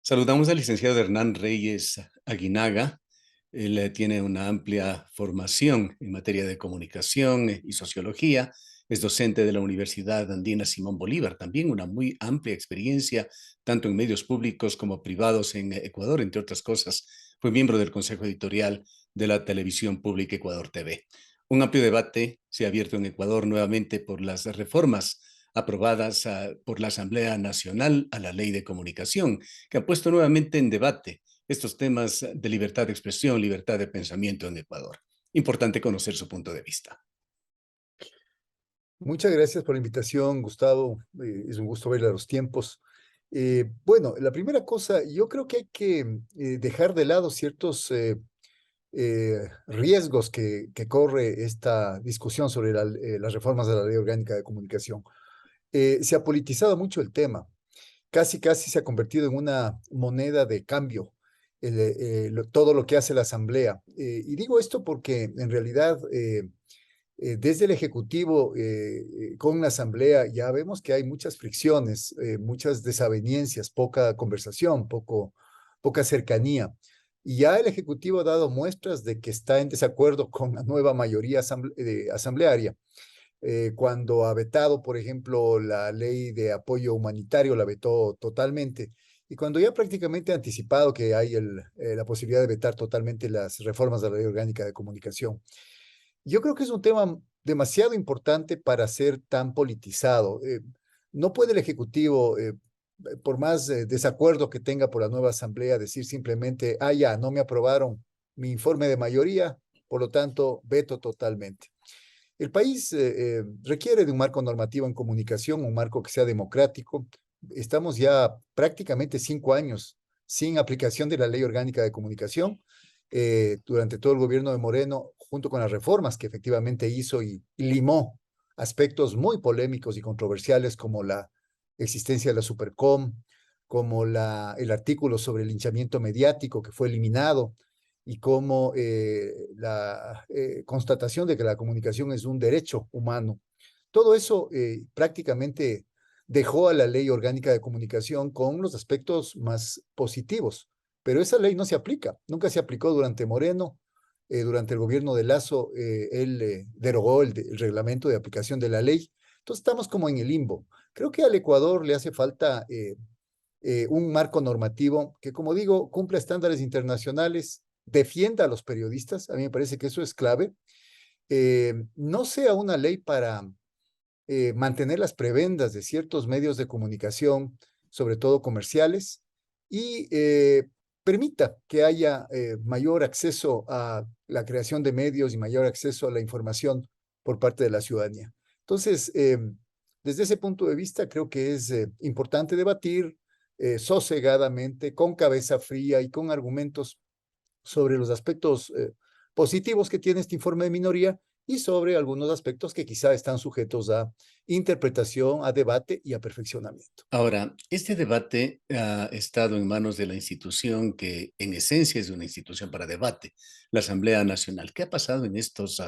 Saludamos al licenciado Hernán Reyes Aguinaga. Él tiene una amplia formación en materia de comunicación y sociología. Es docente de la Universidad Andina Simón Bolívar, también una muy amplia experiencia, tanto en medios públicos como privados en Ecuador, entre otras cosas. Fue miembro del Consejo Editorial de la Televisión Pública Ecuador TV. Un amplio debate se ha abierto en Ecuador nuevamente por las reformas aprobadas por la Asamblea Nacional a la Ley de Comunicación, que ha puesto nuevamente en debate estos temas de libertad de expresión, libertad de pensamiento en Ecuador. Importante conocer su punto de vista. Muchas gracias por la invitación, Gustavo. Es un gusto verle a los tiempos. Bueno, la primera cosa, yo creo que hay que dejar de lado ciertos riesgos que corre esta discusión sobre las reformas de la Ley Orgánica de Comunicación. Se ha politizado mucho el tema, casi se ha convertido en una moneda de cambio, todo lo que hace la Asamblea. Y digo esto porque en realidad desde el Ejecutivo con la Asamblea ya vemos que hay muchas fricciones, muchas desavenencias, poca conversación, poca cercanía. Y ya el Ejecutivo ha dado muestras de que está en desacuerdo con la nueva mayoría asamblearia. Cuando ha vetado, por ejemplo, la ley de apoyo humanitario, la vetó totalmente. Y cuando ya prácticamente ha anticipado que hay la posibilidad de vetar totalmente las reformas de la ley orgánica de comunicación. Yo creo que es un tema demasiado importante para ser tan politizado. No puede el Ejecutivo, por más desacuerdo que tenga por la nueva Asamblea, decir simplemente, ya, no me aprobaron mi informe de mayoría, por lo tanto, veto totalmente. El país requiere de un marco normativo en comunicación, un marco que sea democrático. Estamos ya prácticamente 5 años sin aplicación de la Ley Orgánica de Comunicación durante todo el gobierno de Moreno, junto con las reformas que efectivamente hizo y limó aspectos muy polémicos y controversiales como la existencia de la Supercom, como el artículo sobre el linchamiento mediático que fue eliminado y como la constatación de que la comunicación es un derecho humano. Todo eso prácticamente dejó a la ley orgánica de comunicación con los aspectos más positivos, pero esa ley no se aplica, nunca se aplicó durante Moreno, durante el gobierno de Lazo, él derogó el reglamento de aplicación de la ley, entonces estamos como en el limbo. Creo que al Ecuador le hace falta un marco normativo que, como digo, cumpla estándares internacionales, defienda a los periodistas, a mí me parece que eso es clave, no sea una ley para mantener las prebendas de ciertos medios de comunicación, sobre todo comerciales, y permita que haya mayor acceso a la creación de medios y mayor acceso a la información por parte de la ciudadanía. Entonces, desde ese punto de vista, creo que es importante debatir sosegadamente, con cabeza fría y con argumentos sobre los aspectos positivos que tiene este informe de minoría y sobre algunos aspectos que quizá están sujetos a interpretación, a debate y a perfeccionamiento. Ahora, este debate ha estado en manos de la institución que en esencia es una institución para debate, la Asamblea Nacional. ¿Qué ha pasado en estos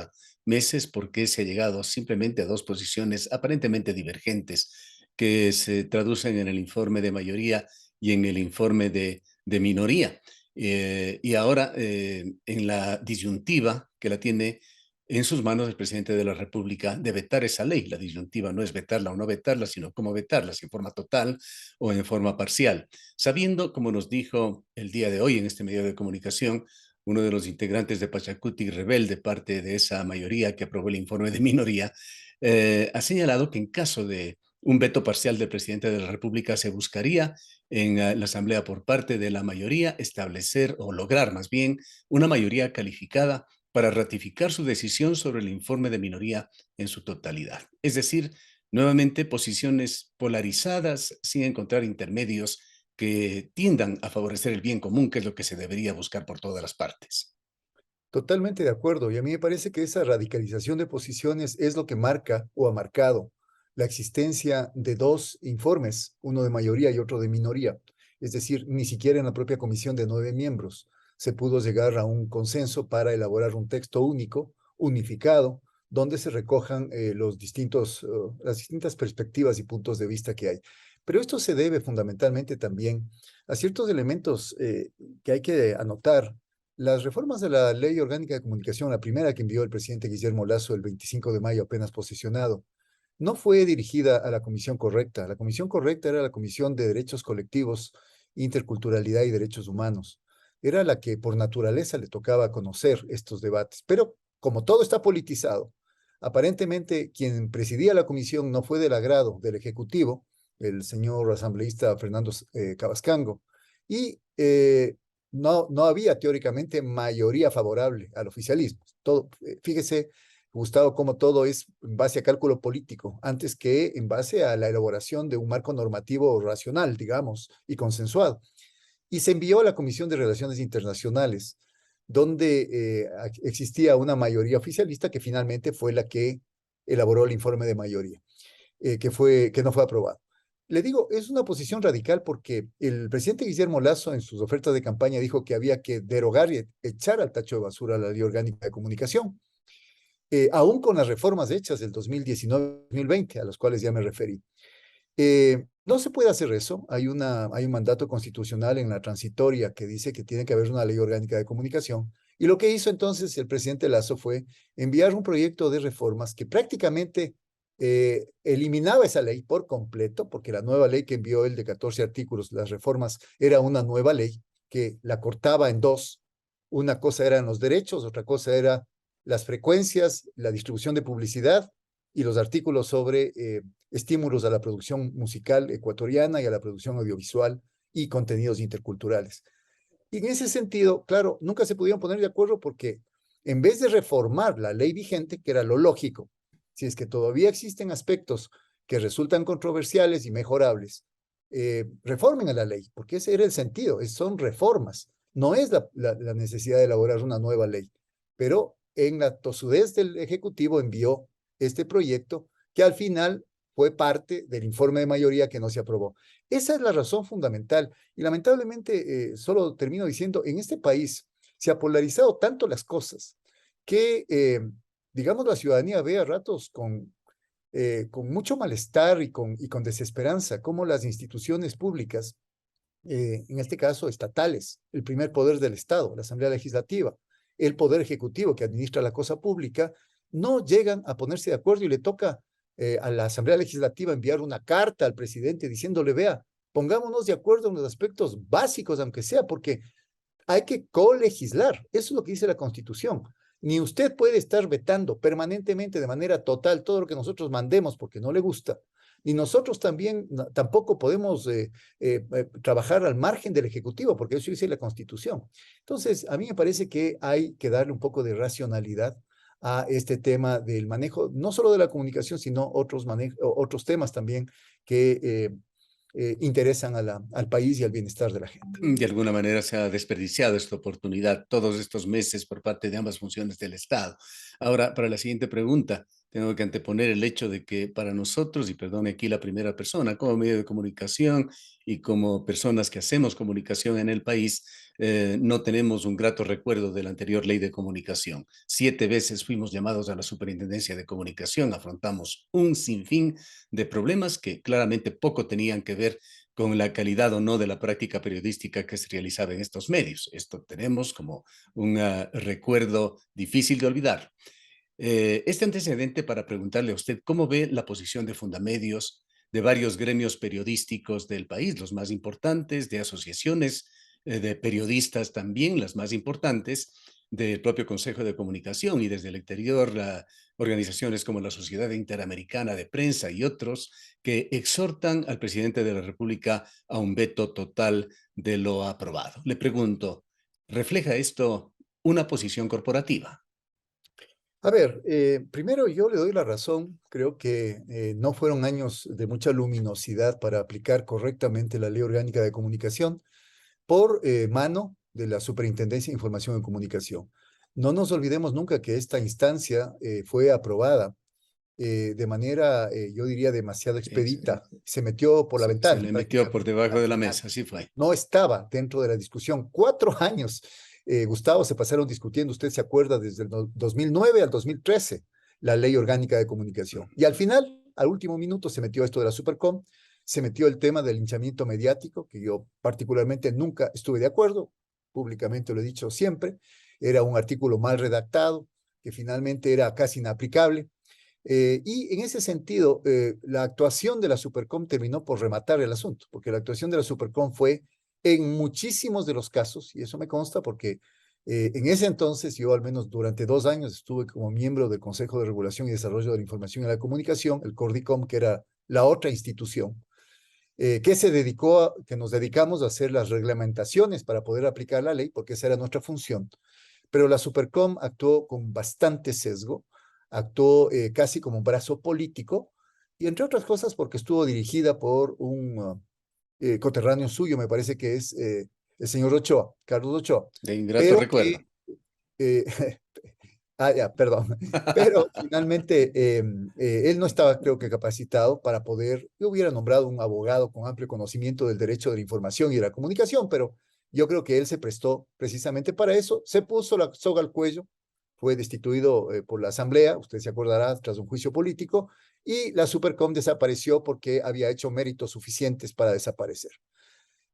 meses? ¿Por qué se ha llegado simplemente a dos posiciones aparentemente divergentes que se traducen en el informe de mayoría y en el informe de minoría? Y ahora en la disyuntiva que la tiene en sus manos el presidente de la República de vetar esa ley. La disyuntiva no es vetarla o no vetarla, sino cómo vetarla, si en forma total o en forma parcial. Sabiendo, como nos dijo el día de hoy en este medio de comunicación, uno de los integrantes de Pachacuti Rebelde, parte de esa mayoría que aprobó el informe de minoría, ha señalado que en caso de un veto parcial del presidente de la República se buscaría en la Asamblea por parte de la mayoría establecer o lograr más bien una mayoría calificada para ratificar su decisión sobre el informe de minoría en su totalidad. Es decir, nuevamente posiciones polarizadas sin encontrar intermedios que tiendan a favorecer el bien común, que es lo que se debería buscar por todas las partes. Totalmente de acuerdo. Y a mí me parece que esa radicalización de posiciones es lo que marca o ha marcado la existencia de dos informes, uno de mayoría y otro de minoría. Es decir, ni siquiera en la propia comisión de 9 miembros se pudo llegar a un consenso para elaborar un texto único, unificado, donde se recojan las distintas perspectivas y puntos de vista que hay. Pero esto se debe fundamentalmente también a ciertos elementos que hay que anotar. Las reformas de la Ley Orgánica de Comunicación, la primera que envió el presidente Guillermo Lasso el 25 de mayo apenas posesionado, no fue dirigida a la comisión correcta. La comisión correcta era la Comisión de Derechos Colectivos, Interculturalidad y Derechos Humanos. Era la que por naturaleza le tocaba conocer estos debates. Pero como todo está politizado, aparentemente quien presidía la comisión no fue del agrado del Ejecutivo, el señor asambleísta Fernando Cabascango, y no había teóricamente mayoría favorable al oficialismo. Todo, fíjese, Gustavo, cómo todo es en base a cálculo político, antes que en base a la elaboración de un marco normativo racional, digamos, y consensuado. Y se envió a la Comisión de Relaciones Internacionales, donde existía una mayoría oficialista que finalmente fue la que elaboró el informe de mayoría, que no fue aprobado. Le digo, es una posición radical porque el presidente Guillermo Lasso en sus ofertas de campaña dijo que había que derogar y echar al tacho de basura la Ley Orgánica de Comunicación, aún con las reformas hechas del 2019-2020, a las cuales ya me referí. No se puede hacer eso. Hay un mandato constitucional en la transitoria que dice que tiene que haber una ley orgánica de comunicación. Y lo que hizo entonces el presidente Lasso fue enviar un proyecto de reformas que prácticamente eliminaba esa ley por completo, porque la nueva ley que envió él de 14 artículos, las reformas, era una nueva ley que la cortaba en dos. Una cosa eran los derechos, otra cosa era las frecuencias, la distribución de publicidad y los artículos sobre estímulos a la producción musical ecuatoriana y a la producción audiovisual y contenidos interculturales. Y en ese sentido, claro, nunca se pudieron poner de acuerdo porque en vez de reformar la ley vigente, que era lo lógico, si es que todavía existen aspectos que resultan controversiales y mejorables, reformen a la ley, porque ese era el sentido, son reformas, no es la necesidad de elaborar una nueva ley. Pero en la tosudez del Ejecutivo envió este proyecto que al final fue parte del informe de mayoría que no se aprobó. Esa es la razón fundamental. Y lamentablemente, solo termino diciendo, en este país se ha polarizado tanto las cosas que, digamos, la ciudadanía ve a ratos con mucho malestar y con desesperanza cómo las instituciones públicas, en este caso estatales, el primer poder del Estado, la Asamblea Legislativa, el Poder Ejecutivo que administra la cosa pública, no llegan a ponerse de acuerdo y le toca a la Asamblea Legislativa enviar una carta al presidente diciéndole, vea, pongámonos de acuerdo en los aspectos básicos, aunque sea, porque hay que colegislar. Eso es lo que dice la Constitución. Ni usted puede estar vetando permanentemente de manera total todo lo que nosotros mandemos porque no le gusta, ni nosotros también tampoco podemos trabajar al margen del Ejecutivo, porque eso dice la Constitución. Entonces, a mí me parece que hay que darle un poco de racionalidad a este tema del manejo, no solo de la comunicación, sino otros temas también que interesan al país y al bienestar de la gente. De alguna manera se ha desperdiciado esta oportunidad todos estos meses por parte de ambas funciones del Estado. Ahora, para la siguiente pregunta, tengo que anteponer el hecho de que para nosotros, y perdone aquí la primera persona, como medio de comunicación y como personas que hacemos comunicación en el país, no tenemos un grato recuerdo de la anterior ley de comunicación. 7 veces fuimos llamados a la Superintendencia de Comunicación, afrontamos un sinfín de problemas que claramente poco tenían que ver con la calidad o no de la práctica periodística que se realizaba en estos medios. Esto tenemos como un recuerdo difícil de olvidar. Este antecedente para preguntarle a usted cómo ve la posición de Fundamedios, de varios gremios periodísticos del país, los más importantes, de asociaciones de periodistas también, las más importantes, del propio Consejo de Comunicación y desde el exterior, organizaciones como la Sociedad Interamericana de Prensa y otros que exhortan al presidente de la República a un veto total de lo aprobado. Le pregunto, ¿refleja esto una posición corporativa? A ver, primero yo le doy la razón. Creo que no fueron años de mucha luminosidad para aplicar correctamente la Ley Orgánica de Comunicación por mano de la Superintendencia de Información y Comunicación. No nos olvidemos nunca que esta instancia fue aprobada de manera, yo diría, demasiado Sí, sí. expedita. Se metió por la Se ventana le metió por prácticamente debajo al de la final. mesa, así fue. No estaba dentro de la discusión. 4 años, Gustavo, se pasaron discutiendo, usted se acuerda, desde el 2009 al 2013, la Ley Orgánica de Comunicación. Y al final, al último minuto, se metió esto de la Supercom, se metió el tema del linchamiento mediático, que yo particularmente nunca estuve de acuerdo, públicamente lo he dicho siempre, era un artículo mal redactado, que finalmente era casi inaplicable. Y en ese sentido, la actuación de la Supercom terminó por rematar el asunto, porque la actuación de la Supercom fue en muchísimos de los casos, y eso me consta porque en ese entonces yo al menos durante 2 años estuve como miembro del Consejo de Regulación y Desarrollo de la Información y la Comunicación, el CORDICOM, que era la otra institución, que nos dedicamos a hacer las reglamentaciones para poder aplicar la ley, porque esa era nuestra función. Pero la Supercom actuó con bastante sesgo, actuó casi como un brazo político, y entre otras cosas porque estuvo dirigida por un coterráneo suyo, me parece que es el señor Ochoa, Carlos Ochoa, De ingrato pero recuerdo. que eh, ya, perdón. Pero finalmente él no estaba, creo que, capacitado para poder, yo hubiera nombrado un abogado con amplio conocimiento del derecho de la información y de la comunicación, pero yo creo que él se prestó precisamente para eso, se puso la soga al cuello, fue destituido por la Asamblea, usted se acordará, tras un juicio político, y la Supercom desapareció porque había hecho méritos suficientes para desaparecer.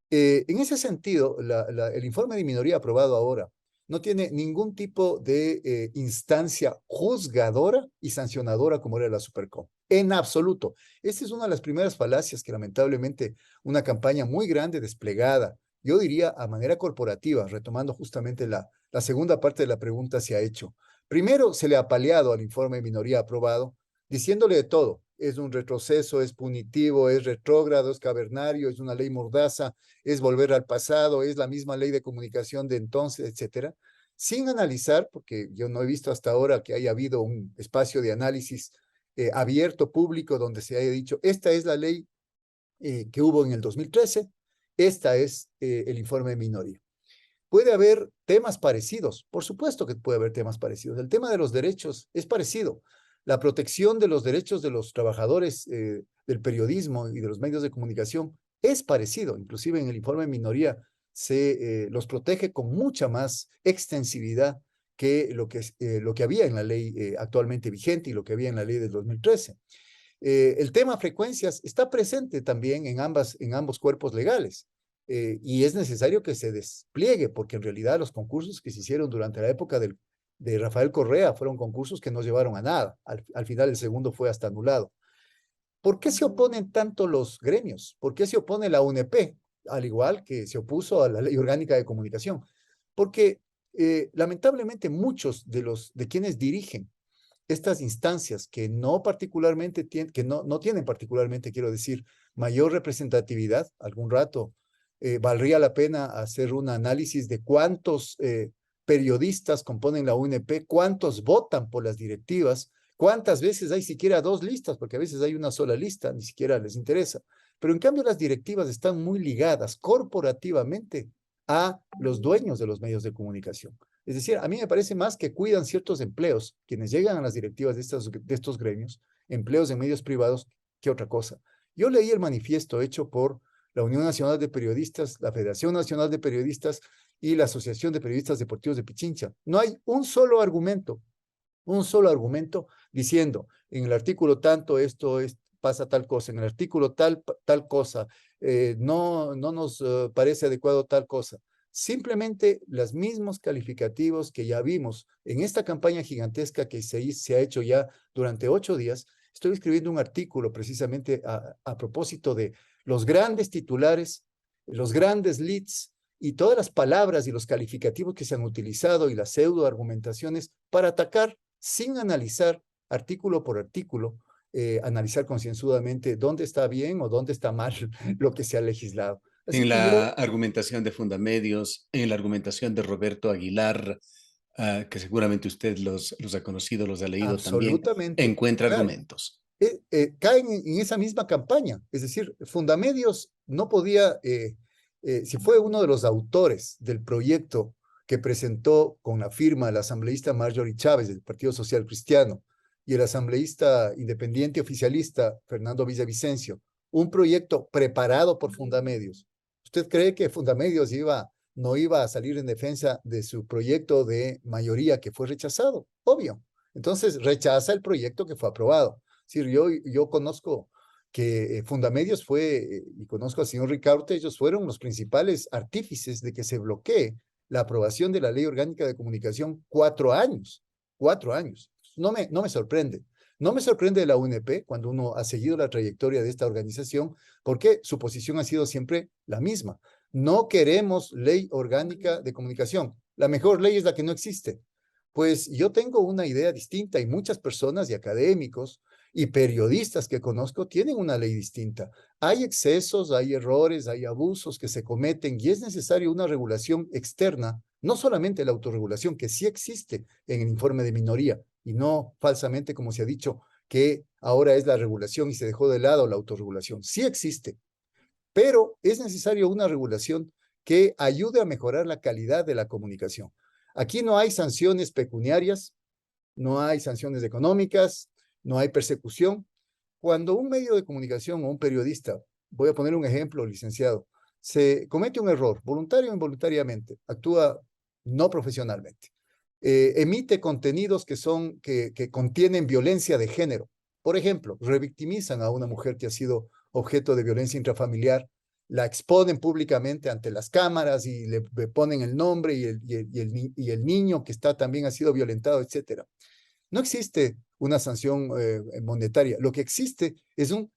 En ese sentido, el informe de minoría aprobado ahora no tiene ningún tipo de instancia juzgadora y sancionadora como era la Supercom. En absoluto. Esta es una de las primeras falacias que lamentablemente una campaña muy grande desplegada, yo diría a manera corporativa, retomando justamente la segunda parte de la pregunta se ha hecho. Primero, se le ha apaleado al informe de minoría aprobado, diciéndole de todo. Es un retroceso, es punitivo, es retrógrado, es cavernario, es una ley mordaza, es volver al pasado, es la misma ley de comunicación de entonces, etcétera, sin analizar, porque yo no he visto hasta ahora que haya habido un espacio de análisis abierto, público, donde se haya dicho, esta es la ley que hubo en el 2013, esta es el informe de minoría. Puede haber temas parecidos, por supuesto que puede haber temas parecidos. El tema de los derechos es parecido. La protección de los derechos de los trabajadores del periodismo y de los medios de comunicación es parecido. Inclusive en el informe de minoría se los protege con mucha más extensividad que lo que había en la ley actualmente vigente y lo que había en la ley del 2013. El tema frecuencias está presente también en ambos cuerpos legales y es necesario que se despliegue porque en realidad los concursos que se hicieron durante la época de Rafael Correa fueron concursos que no llevaron a nada. Al final el segundo fue hasta anulado. ¿Por qué se oponen tanto los gremios? ¿Por qué se opone la UNP? Al igual que se opuso a la Ley Orgánica de Comunicación. Porque lamentablemente muchos de quienes dirigen estas instancias que no particularmente no tienen particularmente, quiero decir, mayor representatividad, algún rato valdría la pena hacer un análisis de cuántos periodistas componen la UNP, cuántos votan por las directivas, cuántas veces hay siquiera dos listas, porque a veces hay una sola lista, ni siquiera les interesa. Pero en cambio las directivas están muy ligadas corporativamente a los dueños de los medios de comunicación. Es decir, a mí me parece más que cuidan ciertos empleos, quienes llegan a las directivas de estos gremios, empleos en medios privados, que otra cosa. Yo leí el manifiesto hecho por la Unión Nacional de Periodistas, la Federación Nacional de Periodistas y la Asociación de Periodistas Deportivos de Pichincha. No hay un solo argumento diciendo en el artículo tanto pasa tal cosa, en el artículo tal cosa, no nos parece adecuado tal cosa. Simplemente los mismos calificativos que ya vimos en esta campaña gigantesca que se ha hecho ya durante 8 días. Estoy escribiendo un artículo precisamente a propósito de los grandes titulares, los grandes leads y todas las palabras y los calificativos que se han utilizado y las pseudo argumentaciones para atacar sin analizar artículo por artículo, analizar concienzudamente dónde está bien o dónde está mal lo que se ha legislado. Así En que yo la argumentación de Fundamedios, en la argumentación de Roberto Aguilar, que seguramente usted los ha conocido, los ha leído también, absolutamente, encuentra claro, argumentos. caen en esa misma campaña. Es decir, Fundamedios no podía, si fue uno de los autores del proyecto que presentó con la firma el asambleísta Marjorie Chávez del Partido Social Cristiano y el asambleísta independiente oficialista Fernando Villavicencio, un proyecto preparado por Fundamedios. ¿Usted cree que Fundamedios no iba a salir en defensa de su proyecto de mayoría que fue rechazado? Obvio. Entonces rechaza el proyecto que fue aprobado. Es decir, yo conozco que Fundamedios fue, y conozco al señor Ricaurte, ellos fueron los principales artífices de que se bloquee la aprobación de la Ley Orgánica de Comunicación 4 años, 4 años. No me sorprende. No me sorprende la UNP cuando uno ha seguido la trayectoria de esta organización, porque su posición ha sido siempre la misma. No queremos ley orgánica de comunicación. La mejor ley es la que no existe. Pues yo tengo una idea distinta y muchas personas y académicos y periodistas que conozco tienen una ley distinta. Hay excesos, hay errores, hay abusos que se cometen y es necesaria una regulación externa, no solamente la autorregulación, que sí existe en el informe de minoría y no falsamente como se ha dicho que ahora es la regulación y se dejó de lado la autorregulación. Sí existe, pero es necesaria una regulación que ayude a mejorar la calidad de la comunicación. Aquí no hay sanciones pecuniarias, no hay sanciones económicas, no hay persecución. Cuando un medio de comunicación o un periodista, voy a poner un ejemplo, licenciado, se comete un error, voluntario o involuntariamente, actúa no profesionalmente, emite contenidos que contienen violencia de género. Por ejemplo, revictimizan a una mujer que ha sido objeto de violencia intrafamiliar, la exponen públicamente ante las cámaras y le ponen el nombre y el niño que está también ha sido violentado, etcétera. No existe una sanción monetaria. Lo que existe es un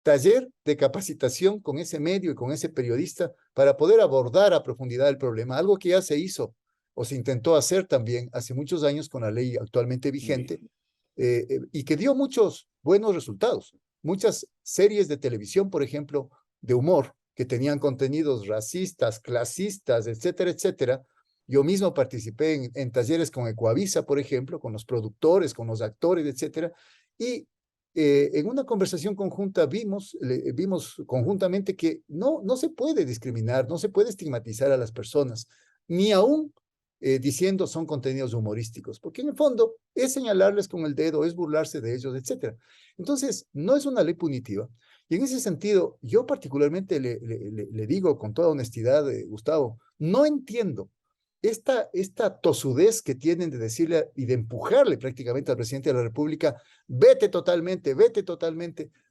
taller de capacitación con ese medio y con ese periodista para poder abordar a profundidad el problema, algo que ya se hizo o se intentó hacer también hace muchos años con la ley actualmente vigente Bien. y que dio muchos buenos resultados. Muchas series de televisión, por ejemplo, de humor, que tenían contenidos racistas, clasistas, etcétera, etcétera. Yo mismo participé en talleres con Ecoavisa, por ejemplo, con los productores, con los actores, etcétera, y en una conversación conjunta vimos conjuntamente que no se puede discriminar, no se puede estigmatizar a las personas, ni aún diciendo son contenidos humorísticos, porque en el fondo es señalarles con el dedo, es burlarse de ellos, etcétera. Entonces, no es una ley punitiva. Y en ese sentido, yo particularmente le digo con toda honestidad, Gustavo, no entiendo esta tosudez que tienen de decirle y de empujarle prácticamente al presidente de la República, vete totalmente,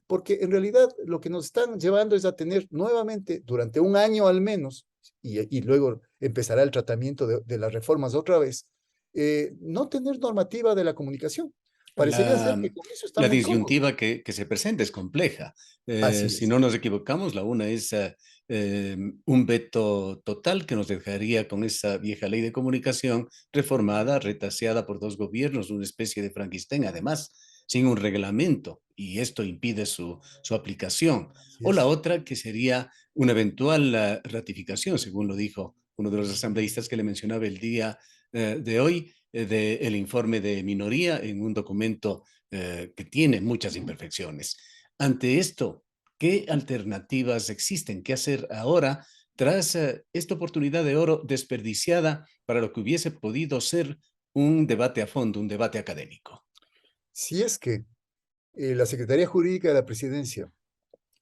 porque en realidad lo que nos están llevando es a tener nuevamente, durante un año al menos, y luego empezará el tratamiento de las reformas otra vez, no tener normativa de la comunicación. Parecería ser La, que con eso están la muy cómodos. disyuntiva que se presenta es compleja. Así Si es, no nos equivocamos, la una es un veto total que nos dejaría con esa vieja ley de comunicación reformada, retaseada por dos gobiernos, una especie de Frankenstein, además, sin un reglamento, y esto impide su aplicación. así O la es. otra, que sería una eventual ratificación, según lo dijo uno de los asambleístas que le mencionaba el día de hoy, del informe de minoría en un documento que tiene muchas imperfecciones. Ante esto, ¿qué alternativas existen? ¿Qué hacer ahora tras esta oportunidad de oro desperdiciada para lo que hubiese podido ser un debate a fondo, un debate académico? Si es que la Secretaría Jurídica de la Presidencia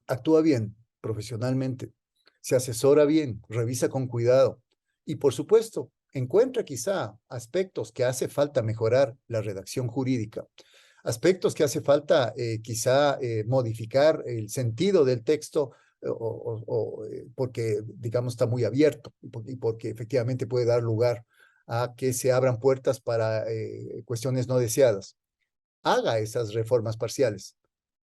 actúa bien, profesionalmente, se asesora bien, revisa con cuidado y, por supuesto, encuentra quizá aspectos que hace falta mejorar la redacción jurídica, aspectos que hace falta quizá modificar el sentido del texto porque, digamos, está muy abierto y porque efectivamente puede dar lugar a que se abran puertas para cuestiones no deseadas. Haga esas reformas parciales,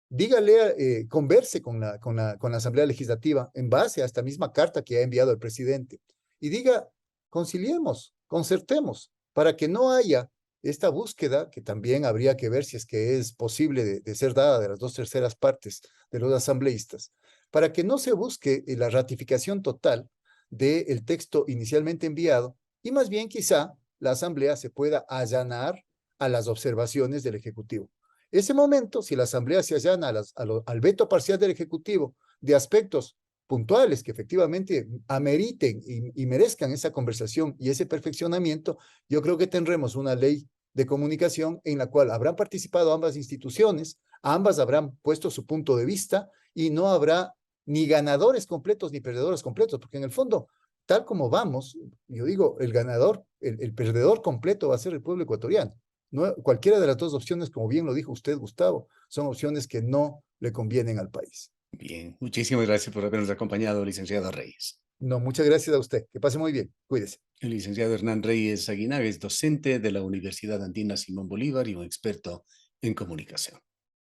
dígale, converse con la Asamblea Legislativa en base a esta misma carta que ha enviado el presidente y diga, conciliemos, concertemos, para que no haya esta búsqueda, que también habría que ver si es que es posible de ser dada de las 2/3 partes de los asambleístas, para que no se busque la ratificación total del texto inicialmente enviado y más bien quizá la Asamblea se pueda allanar a las observaciones del Ejecutivo. Ese momento, si la Asamblea se allana al veto parcial del Ejecutivo de aspectos puntuales que efectivamente ameriten y merezcan esa conversación y ese perfeccionamiento, yo creo que tendremos una ley de comunicación en la cual habrán participado ambas instituciones, ambas habrán puesto su punto de vista y no habrá ni ganadores completos ni perdedores completos, porque en el fondo, tal como vamos, yo digo, el ganador, el perdedor completo va a ser el pueblo ecuatoriano. Cualquiera de las dos opciones, como bien lo dijo usted, Gustavo, son opciones que no le convienen al país. Bien, muchísimas gracias por habernos acompañado, licenciado Reyes. No, muchas gracias a usted. Que pase muy bien. Cuídese. El licenciado Hernán Reyes Aguinaga es docente de la Universidad Andina Simón Bolívar y un experto en comunicación.